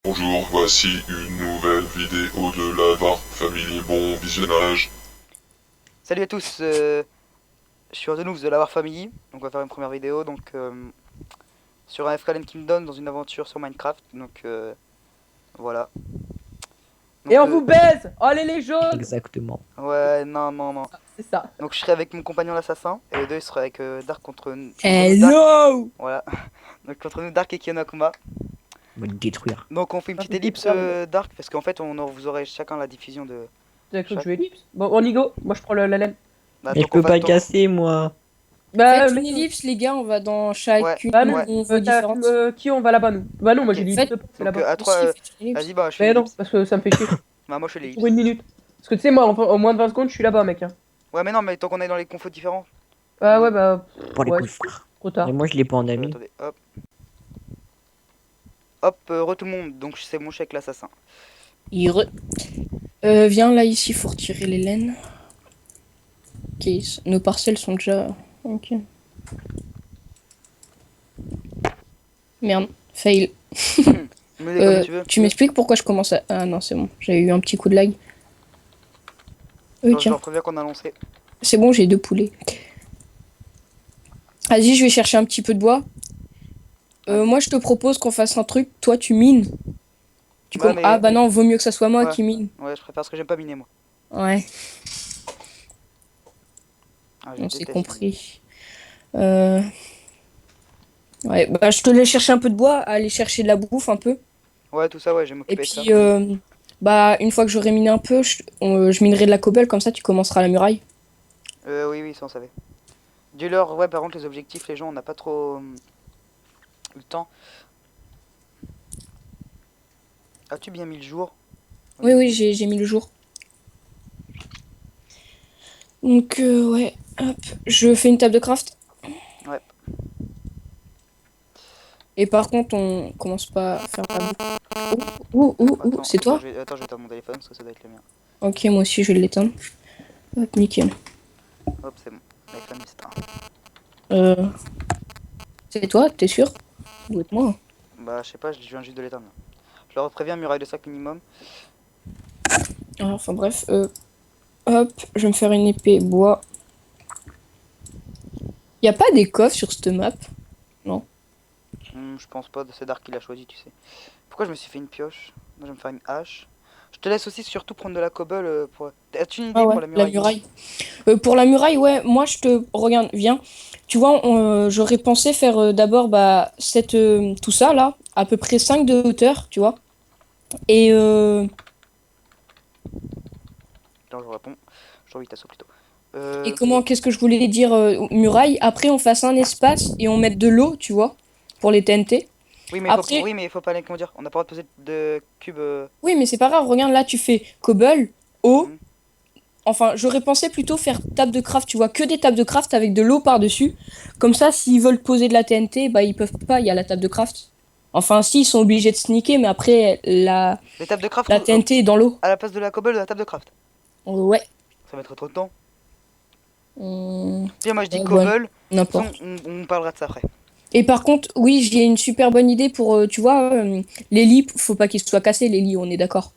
Bonjour, voici une nouvelle vidéo de Lava Family. Bon visionnage. Salut à tous, je suis Redenous de la War Family, donc on va faire une première vidéo sur un FKLN Kingdom dans une aventure sur Minecraft, voilà. Et Donc on vous baise. Allez les jaunes. Exactement. ouais, non. C'est ça. Donc je serai avec mon compagnon l'assassin, et les deux ils seraient avec Dark contre nous Dark, Hello. voilà. Donc contre nous Dark et Kiyonakuma. On va le détruire. Donc on fait une petite Ah, ellipse c'est ça, Dark, parce qu'en fait vous aurez chacun la diffusion de T'as cru que chaque... je vais ellipse. Bon, on y go. Moi je prends la laine. Bah, Mais tant je qu'on peux fasse pas ton... casser, moi. Bah, Faites une mais. ellipse, les gars, on va dans Ouais, chacune Bah, nous. ouais. on veut différentes. Qui on va là-bas, nous? Bah, non, moi Ok. j'ai dit Faites- c'est Donc là-bas. à Aussi, 3, faites une ellipse. vas-y bah je fais Mais une non, ellipse. parce que ça me fait chier. Bah moi je fais Pour l'ellipse. une minute. Parce que tu sais, moi, en moins de 20 secondes, je suis là-bas, mec. Hein. Ouais mais non, mais tant qu'on est dans les confos différents. Ah ouais, bah. Pour les Ouais, couilles, frère. trop Mais tard. moi, je l'ai pas en Donc, ami. attendez, hop. Hop, re tout le monde, donc c'est mon chèque l'assassin. Viens là, ici, faut retirer les laines. Ok, nos parcelles sont déjà... Ok. Merde, fail. Mets-les comme tu veux. Tu m'expliques pourquoi je commence à... Ah non, c'est bon, j'ai eu un petit coup de lag. Genre, Ok, je leur préviens qu'on a lancé. c'est bon, j'ai 2 poulets. Vas-y, je vais chercher un petit peu de bois. Moi, je te propose qu'on fasse un truc. Toi, tu mines. Ouais, mais... Ah bah non, vaut mieux que ça soit moi Ouais. qui mine. Ouais, je préfère parce que j'aime pas miner moi. Ouais, Ah, je on s'est déteste compris. Euh... Ouais, bah je te laisse chercher un peu de bois, aller chercher de la bouffe un peu. miner. Ouais, tout ça, ouais, je vais Et m'occuper de ça. puis, bah une fois que j'aurai miné un peu, je minerai de la cobble, comme ça tu commenceras la muraille. Oui, ça on savait. Dis-leur, ouais, par contre, les objectifs, les gens, on n'a pas trop eu le temps. As-tu bien mis le jour? Oui, j'ai mis le jour. Donc, ouais, hop, je fais une table de craft. Ouais. Et par contre, on commence pas à faire la bouffe. Ouh, c'est toi? Attends, je vais éteindre mon téléphone parce que ça doit être le mien. Ok, moi aussi je vais l'éteindre. Hop, nickel. Hop, c'est bon. La flamme est Euh, c'est toi, t'es sûr? Ou être moi? Bah, je sais pas, je viens juste de l'éteindre. Je leur préviens, muraille de 5 minimum. Ah, enfin bref, hop, je vais me faire une épée bois. Y a pas des coffres sur cette map? Je pense pas, c'est Dark qui l'a choisi, tu sais. Pourquoi je me suis fait une pioche? Moi, je vais me faire une hache. Je te laisse aussi surtout prendre de la cobble pour... As-tu une idée Ah ouais, pour la la muraille? muraille. Pour la muraille, ouais, moi je te... Regarde, viens. Tu vois, j'aurais pensé faire d'abord bah, tout ça là, à peu près 5 de hauteur, tu vois. Et Attends, je vous réponds. Je envie ta plutôt. qu'est-ce que je voulais dire, muraille. Après, on fasse un espace et on mette de l'eau, tu vois, pour les TNT. Après, Oui, mais il faut pas aller, comment dire, on n'a pas le droit de poser de cubes. oui, mais c'est pas grave, regarde là, tu fais cobble, eau. Mhm. Enfin, j'aurais pensé plutôt faire table de craft, tu vois, que des tables de craft avec de l'eau par-dessus. Comme ça, s'ils veulent poser de la TNT, bah ils peuvent pas, il y a la table de craft. Enfin, si, ils sont obligés de sneaker, mais après, Les tables de craft la TNT est dans l'eau. à la place de la cobble de la table de craft. Ouais. Ça mettrait trop de temps. Hum, Bien, moi je dis ouais, cobble. De toute façon, n'importe. on parlera de ça après. Et par contre, oui, j'ai une super bonne idée pour, tu vois, les lits, faut pas qu'ils soient cassés, les lits, on est d'accord.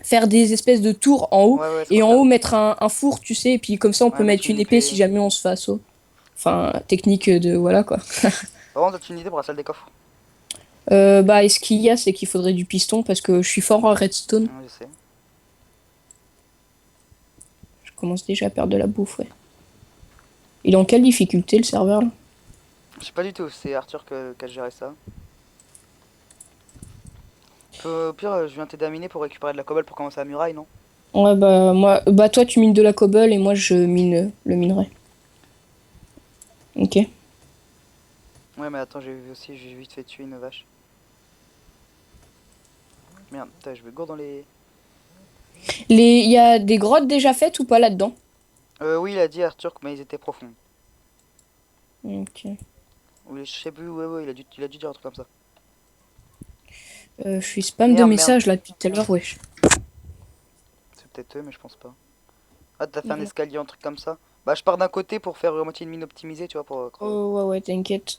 Faire des espèces de tours en haut, Ouais, ce qu'on et va en faire. haut mettre un four, tu sais, et puis comme ça on Ouais, peut mettre une épée si jamais on se fait assaut. Enfin, technique de, voilà quoi. Par contre, as-tu une idée pour la salle des coffres? Bah, et ce qu'il y a, c'est qu'il faudrait du piston parce que je suis fort en redstone. Ouais, je sais. Je commence déjà à perdre de la bouffe, ouais. Il est en quelle difficulté le serveur là? Je sais pas du tout, c'est Arthur qui a géré ça. Au pire, je viens t'aider à miner pour récupérer de la cobble pour commencer la muraille, non? Ouais, bah, bah, toi tu mines de la cobble et moi je mine le minerai. Ok. Ouais, mais attends, j'ai vu aussi, j'ai vite fait tuer une vache. Merde, putain, je vais gourd dans les. Il y a des grottes déjà faites ou pas là-dedans? Oui, il a dit Arthur, mais ils étaient profonds. Ok. Oui, je sais plus, ouais, il a dû dire un truc comme ça. Je suis spam de Merde. messages là depuis tout à l'heure, wesh. C'est peut-être eux, mais je pense pas. Ah, t'as fait un Mhm. escalier, un truc comme ça? Bah, je pars d'un côté pour faire moitié une mine optimisée, tu vois, pour crever. Oh, ouais, t'inquiète.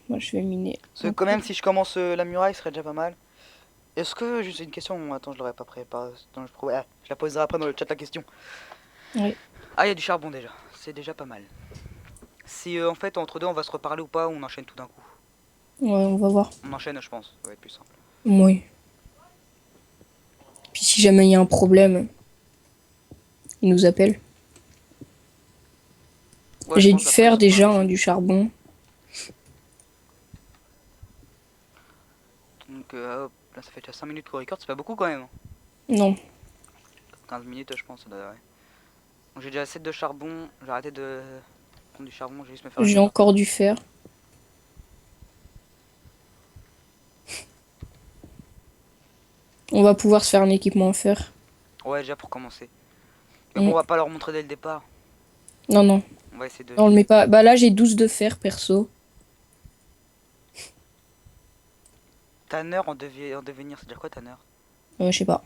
Moi je vais miner. Parce que quand même, si je commence la muraille, ce serait déjà pas mal. Est-ce que, juste une question, attends, je l'aurais pas préparé. Attends, je la poserai après dans le chat la question. Oui. Ah, il y a du charbon déjà, c'est déjà pas mal. Si en fait entre deux on va se reparler ou pas, ou on enchaîne tout d'un coup. Ouais, on va voir. On enchaîne, je pense, ça va être plus simple. Oui. Puis si jamais il y a un problème, il nous appelle. Ouais, je J'ai pense du après, fer ça déjà, va. hein, du charbon. Donc hop, là ça fait déjà 5 minutes qu'on record, c'est pas beaucoup quand même. Non. 15 minutes je pense, ça doit, ouais. Donc j'ai déjà assez de charbon, j'ai arrêté de prendre du charbon, j'ai juste me faire J'ai une- encore du fer. On va pouvoir se faire un équipement en fer. Ouais, déjà pour commencer. Mais Mm. bon, on va pas leur montrer dès le départ. Non, non. On va essayer de... On le met pas. Bah là, j'ai 12 de fer perso. Tanner en devenir, c'est-à-dire quoi Tanner? Je sais pas.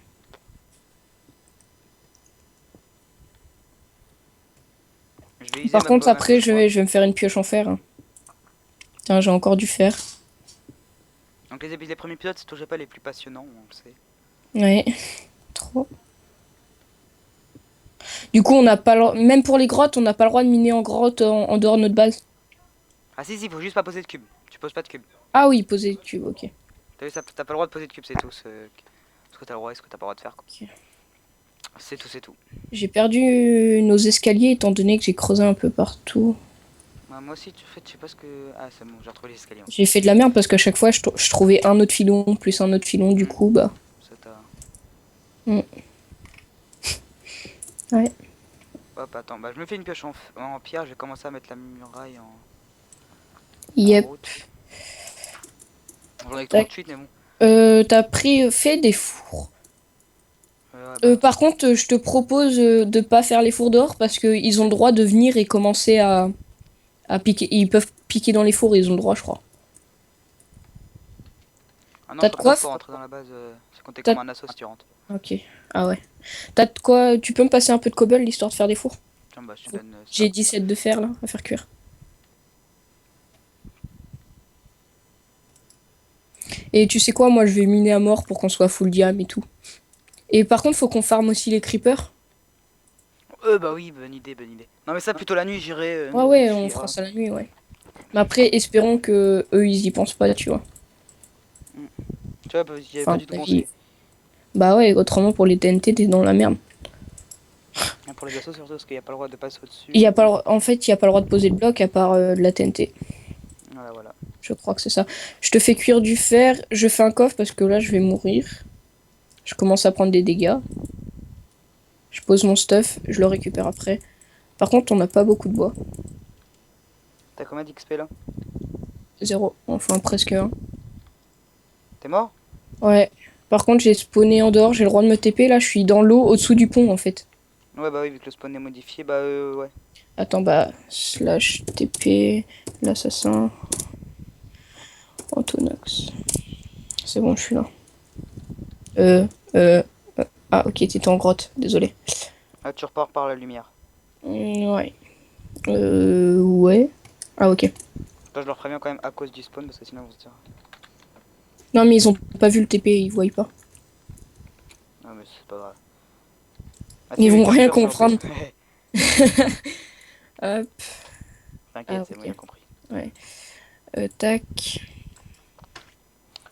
Je vais user Par ma contre, bonne après, info, je vais me faire une pioche en fer, hein. Tiens, j'ai encore du fer. Donc les premiers épisodes, c'est toujours pas les plus passionnants, on le sait. Ouais. Trop. Du coup, on n'a pas même pour les grottes, on n'a pas le droit de miner en grotte en dehors de notre base. Ah si, faut juste pas poser de cube. Tu poses pas de cube. Ah oui, poser le cube, ok. T'as vu, t'as pas le droit de poser de cube, c'est tout. Ce que t'as le droit et ce que t'as pas le droit de faire, quoi. Ok. C'est tout, c'est tout. J'ai perdu nos escaliers étant donné que j'ai creusé un peu partout. Bah, moi aussi, tu fais, je sais pas ce que... Ah, c'est bon, j'ai retrouvé les escaliers. J'ai fait de la merde parce qu'à chaque fois, je trouvais un autre filon, plus un autre filon, du coup, bah... Ça t'a... Ouais. Hop, attends, bah je me fais une pioche en pierre, je vais commencer à mettre la muraille en Yep. route. J'en ai que Tac. 38, mais bon. T'as fait des fours. Ouais, bah, Par contre, je te propose de pas faire les fours dehors parce qu'ils ont le droit de venir et commencer à piquer. Ils peuvent piquer dans les fours, ils ont le droit, je crois. ah non, t'as je de crois quoi pas pour rentrer dans la base, c'est compté T'as- comme un assaut si tu rentres. Ok. Ah ouais. T'as de quoi. Tu peux me passer un peu de cobble l'histoire de faire des fours? Tiens, bah je te donne ça. J'ai 17 de fer là, à faire cuire. Et tu sais quoi, moi je vais miner à mort pour qu'on soit full diam et tout. Et par contre, faut qu'on farm aussi les creepers. Bah oui, bonne idée, bonne idée. Non mais ça plutôt la nuit, j'irai... Ouais, ouais, on fera ça la nuit, ouais. Mais après, espérons que eux ils y pensent pas, tu vois. Tu vois, bah, j'y avais Enfin, pas du tout la pensé. vie. Bah ouais, autrement pour les TNT, t'es dans la merde. Hein, pour les assauts surtout, parce qu'il n'y a pas le droit de passer au-dessus. Il y a pas en fait, il y a pas le droit de poser de bloc à part de la TNT. Voilà, voilà. Je crois que c'est ça. Je te fais cuire du fer, je fais un coffre parce que là je vais mourir. Je commence à prendre des dégâts. Je pose mon stuff, je le récupère après. Par contre, on n'a pas beaucoup de bois. T'as combien d'XP là? 0, enfin presque 1. T'es mort? Ouais. Par contre, j'ai spawné en dehors, j'ai le droit de me TP. Là, je suis dans l'eau au-dessous du pont en fait. Ouais, bah oui, vu que le spawn est modifié, bah ouais. Attends, bah, slash TP, l'assassin, Antonox. C'est bon, je suis là. Ah, ok, t'étais en grotte, désolé. Ah, tu repars par la lumière. Ouais. Ouais. Ah, ok. Là, je leur préviens quand même à cause du spawn, parce que sinon ils vont se dire... Non, mais ils ont pas vu le TP, ils voient pas. Non mais c'est pas grave. Ah, Ils si, vont mais rien capture, ça, en comprendre. plus. Hop, T'inquiète, Ah, c'est bon, ok. j'ai compris. tac.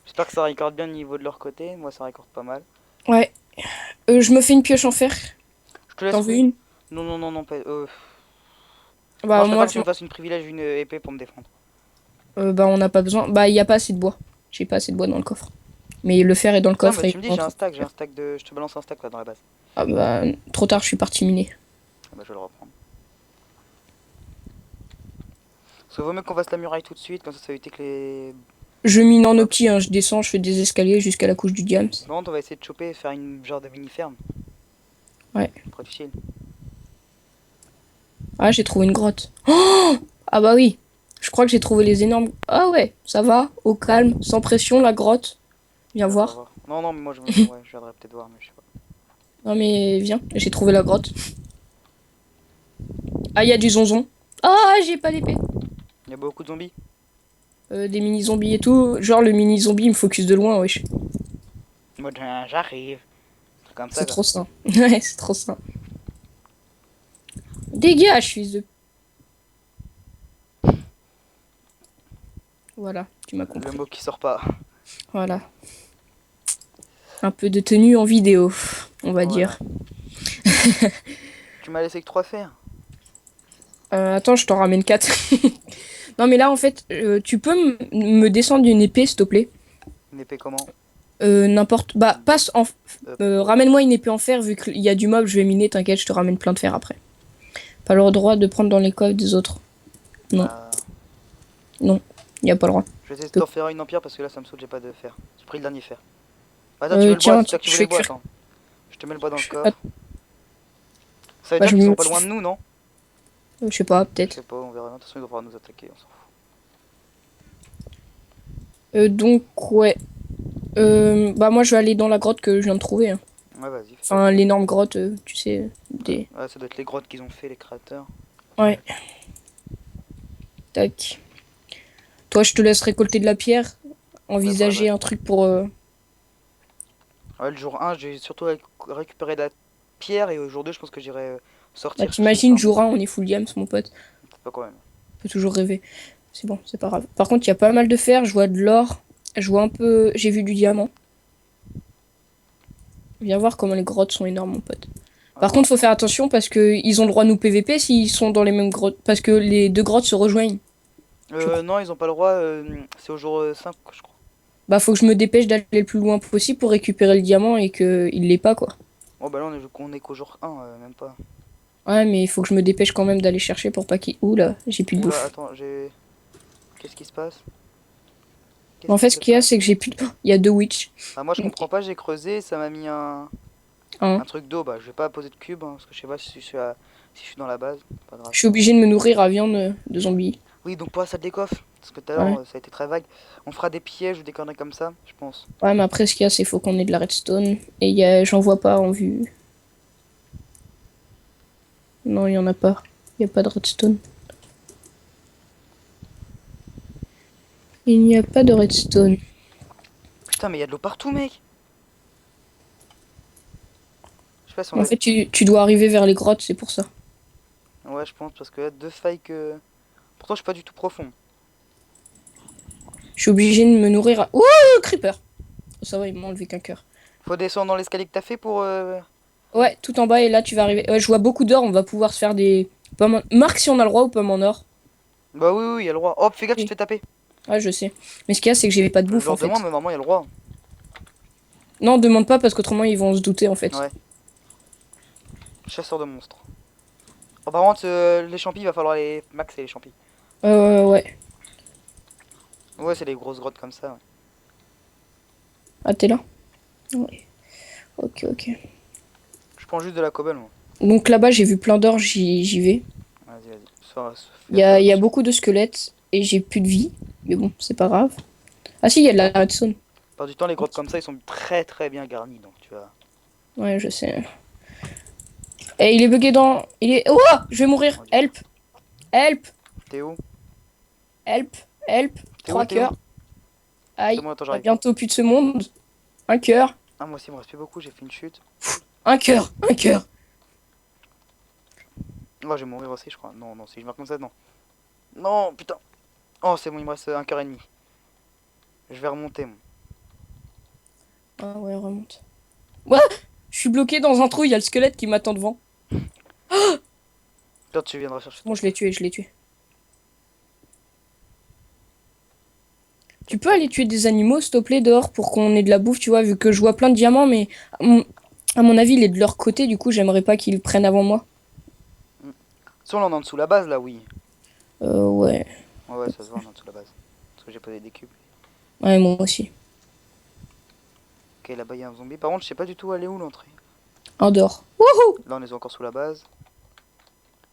J'espère que ça récorde bien au niveau de leur côté, moi ça récorde pas mal. Ouais. Je me fais une pioche en fer. Je te laisse... T'en veux une? Non, pas... Bah, non, je moi, préfère que tu me fasses une privilège, une épée pour me défendre. bah, on n'a pas besoin. Bah, il y a pas assez de bois. J'ai pas assez de bois dans le coffre. Mais le fer est dans le Non, coffre. bah et tu me dis, on j'ai un trouve- stack de... Je te balance un stack là dans la base. Ah, bah, trop tard, je suis parti miner. Ah, bah je vais le reprendre. Parce qu'il vaut mieux qu'on fasse la muraille tout de suite, comme ça va éviter que les... Je mine en opti, hein. Je descends, je fais des escaliers jusqu'à la couche du diams. Par contre, on va essayer de choper et faire une genre de mini-ferme. Ouais. Près du ciel. Ah, j'ai trouvé une grotte. Oh, ah bah oui. Je crois que j'ai trouvé les énormes... Ah ouais, ça va, au calme, sans pression, la grotte. Viens On va voir. Non, mais moi je, ouais, je viendrai peut-être voir, mais je sais pas. Non mais viens, j'ai trouvé la grotte. Ah, il y a du zonzon. Ah, j'ai pas d'épée. Il y a beaucoup de zombies. Des mini-zombies et tout. Genre, le mini-zombie, il me focus de loin, wesh. Mode j'arrive. Un truc comme ça. C'est quoi. trop sain. Ouais, c'est trop sain. Dégage, fils de... Voilà, tu m'as Le compris. mot qui sort pas. Voilà. Un peu de tenue en vidéo, on va Voilà. dire. Tu m'as laissé que 3 fers. Attends, je t'en ramène 4. Non, mais là, en fait, tu peux me descendre une épée, s'il te plaît? Une épée comment? N'importe... Bah, passe en... Ouais. ramène-moi une épée en fer, vu qu'il y a du mob, je vais miner, t'inquiète, je te ramène plein de fer après. Pas le droit de prendre dans les coffres des autres. Non. Y a pas le droit. Je vais essayer de t'en faire une en pierre parce que là ça me saoule, j'ai pas de fer. J'ai pris le dernier fer. Attends, tu veux le Tiens, bois, c'est toi qui je veux le fais bois, cuire. attends. Je te mets le bois dans le Je- coffre. Ça veut Bah, dire je qu'ils me- sont pas loin de nous, non? Je sais pas, Je peut-être. sais pas, on verra. De toute façon, ils vont pouvoir nous attaquer, on s'en fout. Donc, ouais. Bah, moi, je vais aller dans la grotte que je viens de trouver. Hein. Ouais, vas-y. fais ça. Enfin, l'énorme grotte, tu sais, des... Ouais, ça doit être les grottes qu'ils ont fait, les créateurs. Ouais. Tac. Toi, je te laisse récolter de la pierre. Envisager un truc pour... Ouais, le jour 1, j'ai surtout récupéré de la pierre et au jour 2, je pense que j'irai sortir. Bah, chercher t'imagines, le jour 1, on est full games, mon pote. C'est pas quand même. On peut toujours rêver. C'est bon, c'est pas grave. Par contre, il y a pas mal de fer, je vois de l'or. Je vois un peu... J'ai vu du diamant. Viens voir comment les grottes sont énormes, mon pote. Par contre, faut faire attention parce que ils ont le droit de nous PVP s'ils sont dans les mêmes grottes. Parce que les deux grottes se rejoignent. Non, ils ont pas le droit, c'est au jour 5, je crois. Bah, faut que je me dépêche d'aller le plus loin possible pour récupérer le diamant et qu'il l'ait pas, quoi. Oh bah là, on est qu'au jour 1, même pas. Ouais, mais il faut que je me dépêche quand même d'aller chercher pour pas qu'il... Ouh là, j'ai plus de Oula, bouffe. attends, j'ai. Qu'est-ce qui se passe? En fait, ce qu'il y a, c'est que j'ai plus de... Il y a deux witch. Ah, moi je Ok. comprends pas, j'ai creusé, ça m'a mis Hein. un truc d'eau. Bah, je vais pas poser de cube, hein, parce que je sais pas si si je suis dans la base. Pas grave. Je suis obligé de me nourrir à viande de zombies. Oui, donc pour la salle des coffres, parce que tout à l'heure Ouais. ça a été très vague. On fera des pièges ou des conneries comme ça, je pense. Ouais, mais après, ce qu'il y a, c'est faut qu'on ait de la redstone. Et j'en vois pas en vue. Non, il y en a pas. Il y a pas de redstone. Il n'y a pas de redstone. Putain, mais il y a de l'eau partout, mec! Je sais pas si on En a... fait, tu dois arriver vers les grottes, c'est pour ça. Ouais, je pense, parce que y a deux failles que. Pourtant, je suis pas du tout profond. Je suis obligé de me nourrir à... Ouh, creeper! Ça va, il m'a enlevé qu'un cœur. Faut descendre dans l'escalier que t'as fait pour. Ouais, tout en bas, et là, tu vas arriver. Ouais, je vois beaucoup d'or, on va pouvoir se faire des... Marque si on a le droit ou pommes en or. Bah oui, oui, il y a le droit. Oh, fais gaffe, Oui. tu te fais taper. Ouais, je sais. Mais ce qu'il y a, c'est que j'ai pas de Je bouffe, leur en fait. demande, mais normalement, il y a le droit. Non, demande pas, parce qu'autrement, ils vont se douter, en fait. Ouais. Chasseur de monstres. Oh, par contre, les champis, il va falloir les maxer les champis. Ouais. Ouais, c'est des grosses grottes comme ça. Ouais. Ah, t'es là? Ouais. Ok. Je prends juste de la cobble, moi. Donc là-bas, j'ai vu plein d'or, j'y vais. Vas-y. Il y a beaucoup de squelettes, et j'ai plus de vie. Mais bon, c'est pas grave. Ah si, il y a de la redstone. Par du temps, les grottes comme ça, ils sont très très bien garnis, donc tu vois. Ouais, je sais. Et il est bugué dans... Il est... Oh, je vais mourir. Help. T'es où? Help. T'es où, 3 t'es où? cœurs. Aïe. C'est bon, attends, On va j'arrive. bientôt plus de ce monde. Un cœur. Ah, moi aussi, il me reste plus beaucoup, j'ai fait une chute. Un cœur. Oh, je vais mourir aussi, je crois. Non, si je marque comme ça, non. Non, putain. Oh, c'est bon, il me reste un cœur et demi. Je vais remonter, moi. Ah ouais, remonte. Ouais, je suis bloqué dans un trou, il y a le squelette qui m'attend devant. Toi, tu viendras chercher. Bon, je l'ai tué. Tu peux aller tuer des animaux, s'il te plaît, dehors, pour qu'on ait de la bouffe, tu vois, vu que je vois plein de diamants, mais à mon avis, il est de leur côté, du coup, j'aimerais pas qu'ils le prennent avant moi. Si on est en dessous la base, là, oui. Ouais. Ouais, ça se voit, on est en dessous la base. Parce que j'ai posé des cubes. Ouais, moi aussi. Ok, là-bas, il y a un zombie. Par contre, je sais pas du tout aller où l'entrée. Un dehors. Là, on est encore sous la base.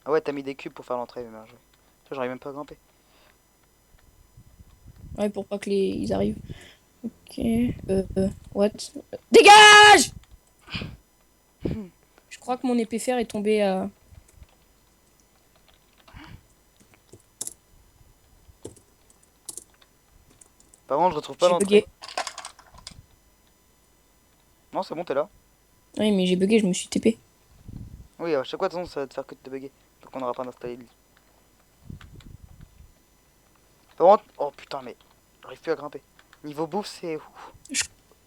Ah ouais, t'as mis des cubes pour faire l'entrée, mais bien joué. Ça, j'arrive même pas à grimper. Ouais, pour pas que ils arrivent. Ok. What? Dégage! Je crois que mon épée fer est tombée à... Par contre, je retrouve pas J'ai l'entrée. bugué. Non, c'est bon, t'es là. Oui, mais j'ai bugué, je me suis TP. Oui, à chaque fois, de toute façon, ça va te faire que de te bugger. Donc on n'aura pas d'installer le lit. Par contre, oh putain, mais j'arrive plus à grimper. Niveau bouffe, c'est ouf.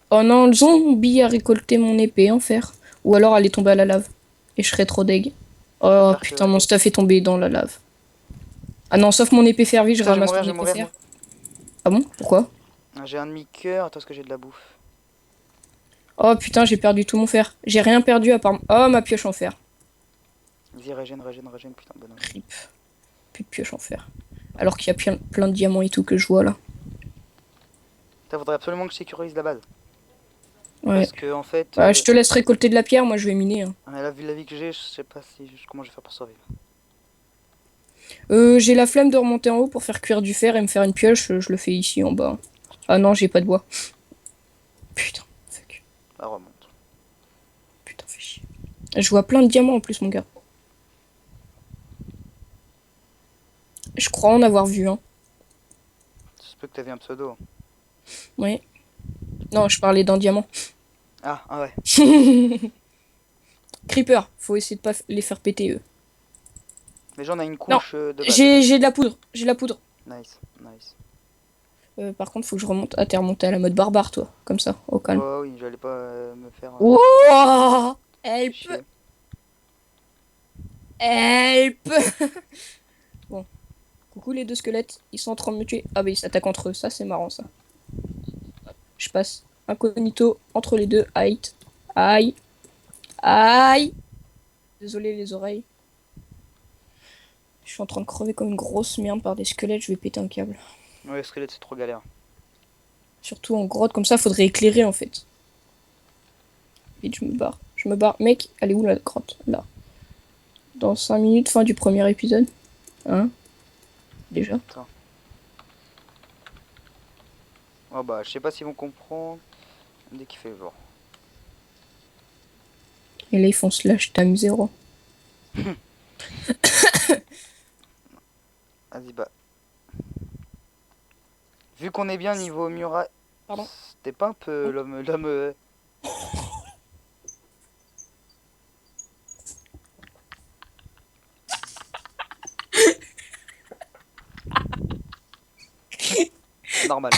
Oh non, le zombie a récolté mon épée en fer. Ou alors elle est tombée à la lave. Et je serais trop dég. Oh J'espère putain, que- mon stuff est tombé dans la lave. Ah non, sauf mon épée fervie, je Putain, ramasse je mon vais épée mourir, fer. Ah bon? Pourquoi? J'ai un demi-cœur, attends, est-ce que j'ai de la bouffe? Oh putain, j'ai perdu tout mon fer. J'ai rien perdu à part... Oh, ma pioche en fer. Vas-y, régène, putain, bonhomme. Rip. Plus de pioche en fer. Alors qu'il y a plein de diamants et tout que je vois là. Putain, faudrait absolument que je sécurise la base. Ouais. Parce que, en fait... Bah, je te laisse récolter de la pierre, moi je vais miner. Hein. mais vu la vie que j'ai, je sais pas si comment je vais faire pour survivre. J'ai la flemme de remonter en haut pour faire cuire du fer et me faire une pioche, je le fais ici en bas. Ah non, j'ai pas de bois. Putain, fuck. Bah, remonte. Putain, fais chier. Je vois plein de diamants en plus, mon gars. Je crois en avoir vu un. Je peux que t'avais un pseudo. Ouais. Non, je parlais d'un diamant. Ah ouais. Creeper, faut essayer de pas les faire péter eux. Mais j'en ai une couche de base. J'ai de la poudre, j'ai de la poudre. Nice, nice. Par contre, faut que je remonte. Ah, t'es remonté à la mode barbare, toi. Comme ça, au calme. Oh oui, j'allais pas me faire... Wouah, help, chier. help. Bon. Coucou les deux squelettes, ils sont en train de me tuer. Ah bah ils s'attaquent entre eux, ça c'est marrant ça. Je passe incognito entre les deux. Aïe. Aïe. Aïe. Désolé les oreilles. Je suis en train de crever comme une grosse merde par des squelettes, je vais péter un câble. Ouais, squelette, c'est trop galère. Surtout en grotte, comme ça faudrait éclairer en fait. Vite, je me barre. Je me barre. Mec, elle est où la grotte? Là. Dans 5 minutes, fin du premier épisode. Hein? Déjà. Oh bah, je sais pas s'ils vont comprendre. Dès qu'il fait le jour. Et là ils font slash time 0. Vas-y, bah. Vu qu'on est bien niveau muraille... Pardon. C'était pas un peu l'homme... Normal.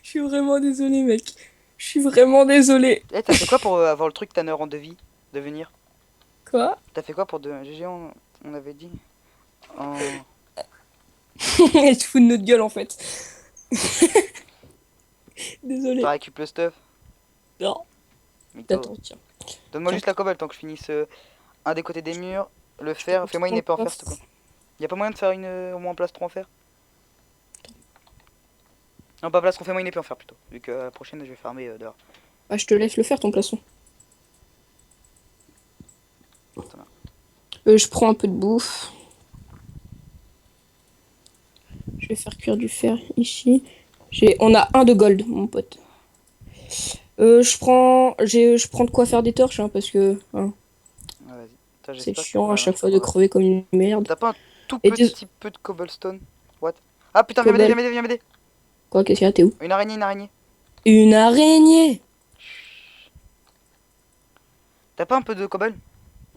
Je suis vraiment désolé mec. Je suis vraiment désolé. Eh, t'as fait quoi pour avoir le truc Tanner en devis? Devenir? Quoi? T'as fait quoi pour de... GG, on avait dit en... Elle se fout de notre gueule en fait. Désolé. T'as récupéré le stuff? Non. Mytho. Attends, tiens. Donne-moi Tiens. juste la cobble tant que je finisse un des côtés des murs. Le fer, fais-moi une épée en fer s'il te plaît. Y'a pas moyen de faire une au moins un plastron en fer? Non, pas plastron, fais-moi une épée en fer plutôt. Vu que la prochaine je vais farmer dehors. Ah, je te laisse le faire ton poisson. Je prends un peu de bouffe. Je vais faire cuire du fer ici. On a un de gold, mon pote. Je prends de quoi faire des torches hein, parce que hein, Ouais, vas-y. Putain, c'est j'espère chiant qu'on à va- chaque fois de crever comme une merde. T'as pas un tout Et petit peu de cobblestone? What? Ah putain, viens m'aider, Cobble. viens m'aider. Quoi, qu'est-ce qu'il y a? T'es où? Une araignée, une araignée. Une araignée! T'as pas un peu de cobble?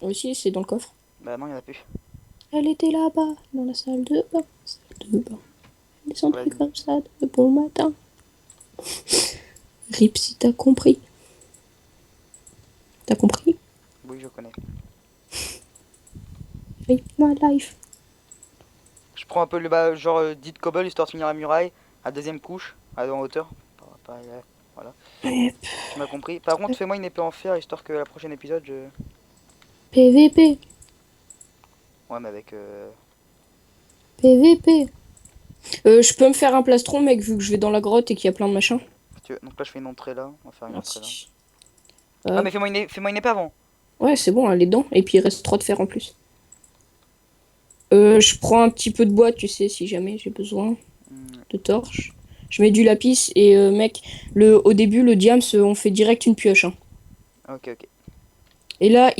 Aussi, c'est dans le coffre. Bah non, y'en a plus. Elle était là-bas, dans la salle de bain. Salle de bain. Elle est centrée Vas-y. comme ça de bon matin. Rip si t'as compris. T'as compris? Oui, je connais. Rip my life. Je prends un peu le bas, genre 10 de cobble histoire de finir la muraille. À deuxième couche, en hauteur. Voilà. Yep. Tu m'as compris. Par contre, fais-moi une épée en fer histoire que la prochaine épisode je. PVP. Ouais, mais avec. PVP. Je peux me faire un plastron, mec, vu que je vais dans la grotte et qu'il y a plein de machins. si tu veux. Donc là, je fais une entrée là. On va faire une entrée là. Merci. Ah, mais fais-moi une épée avant. Ouais, c'est bon, elle est dedans. Et puis il reste 3 de fer en plus. Je prends un petit peu de bois, tu sais, si jamais j'ai besoin de torches. Je mets du lapis et mec, au début, le diams, on fait direct une pioche. Hein. Ok, ok. Et là,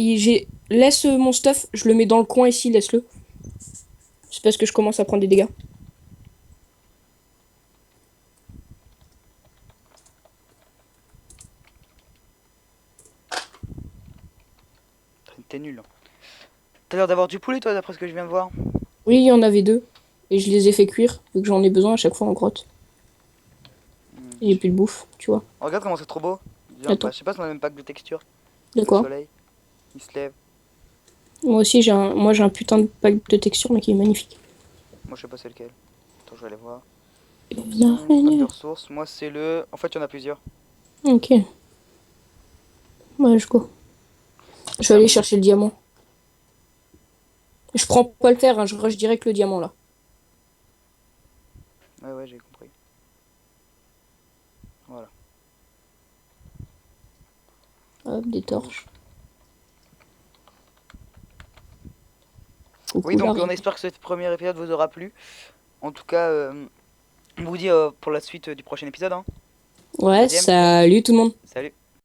laisse mon stuff, je le mets dans le coin ici, laisse-le. C'est parce que je commence à prendre des dégâts. T'es nul. T'as l'air d'avoir du poulet, toi, d'après ce que je viens de voir. Oui, il y en avait 2. Et je les ai fait cuire, vu que j'en ai besoin à chaque fois en grotte. Et j'ai plus de bouffe, tu vois. Oh, regarde comment c'est trop beau. Genre, Attends. bah, je sais pas si on a le même pack de texture. De Le quoi? soleil, il se lève. Moi aussi, j'ai un putain de pack de texture, mais qui est magnifique. Moi, je sais pas c'est lequel. Attends, je vais aller voir. Une Pack de araignée. ressources. Moi, c'est le. En fait, il y en a plusieurs. Ok. Ouais, je go. Je vais aller chercher le diamant. Je prends pas le fer, hein, je rush direct le diamant là. Ouais, ouais, j'ai compris. Voilà. Hop, des torches. Oui, donc on espère que ce premier épisode vous aura plu. En tout cas, on vous dit pour la suite du prochain épisode. Hein. Ouais, Deuxième. salut tout le monde. Salut.